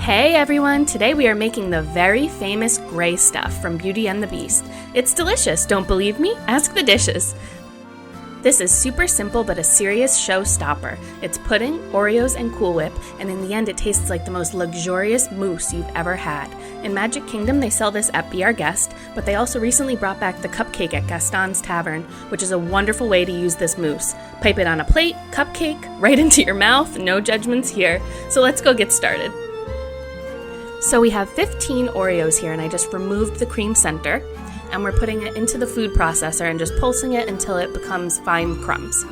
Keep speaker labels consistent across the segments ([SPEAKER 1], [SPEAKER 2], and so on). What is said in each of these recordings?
[SPEAKER 1] Hey everyone! Today we are making the very famous Grey Stuff from Beauty and the Beast. It's delicious, don't believe me? Ask the dishes. This is super simple but a serious showstopper. It's pudding, Oreos, and Cool Whip, and in the end it tastes like the most luxurious mousse you've ever had. In Magic Kingdom they sell this at Be Our Guest, but they also recently brought back the cupcake at Gaston's Tavern, which is a wonderful way to use this mousse. Pipe it on a plate, cupcake, right into your mouth, no judgments here. So let's go get started. So we have 15 Oreos here, and I just removed the cream center, and we're putting it into the food processor and just pulsing it until it becomes fine crumbs.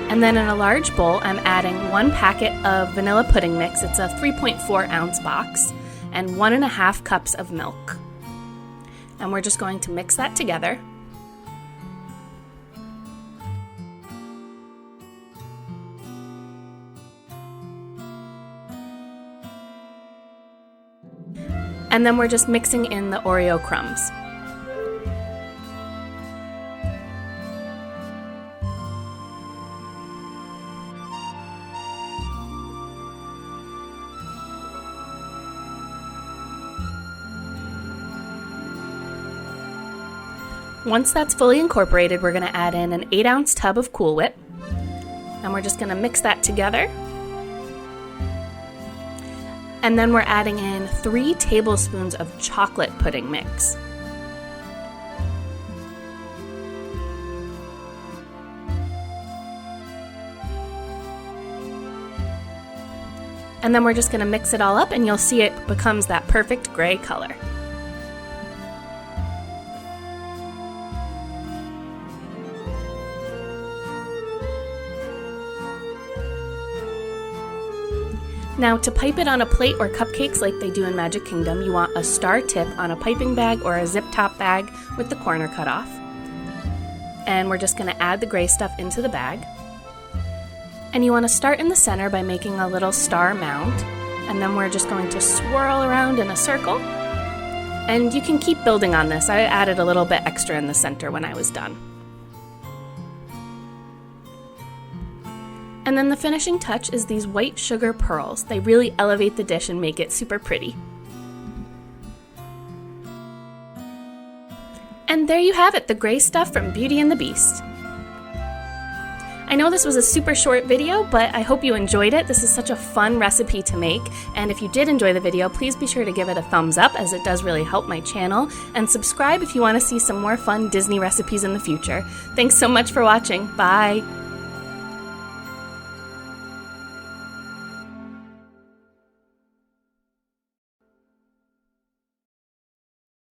[SPEAKER 1] And then in a large bowl, I'm adding 1 packet of vanilla pudding mix. It's a 3.4 ounce box, and 1.5 cups of milk. And we're just going to mix that together. And then we're just mixing in the Oreo crumbs. Once that's fully incorporated, we're going to add in an 8-ounce tub of Cool Whip, and we're just going to mix that together. And then we're adding in 3 tablespoons of chocolate pudding mix. And then we're just going to mix it all up, and you'll see it becomes that perfect gray color. Now, to pipe it on a plate or cupcakes like they do in Magic Kingdom, you want a star tip on a piping bag or a zip top bag with the corner cut off. And we're just going to add the Grey Stuff into the bag. And you want to start in the center by making a little star mound. And then we're just going to swirl around in a circle. And you can keep building on this. I added a little bit extra in the center when I was done. And then the finishing touch is these white sugar pearls. They really elevate the dish and make it super pretty. And there you have it, the Grey Stuff from Beauty and the Beast. I know this was a super short video, but I hope you enjoyed it. This is such a fun recipe to make, and if you did enjoy the video, please be sure to give it a thumbs up, as it does really help my channel, and subscribe if you want to see some more fun Disney recipes in the future. Thanks so much for watching. Bye!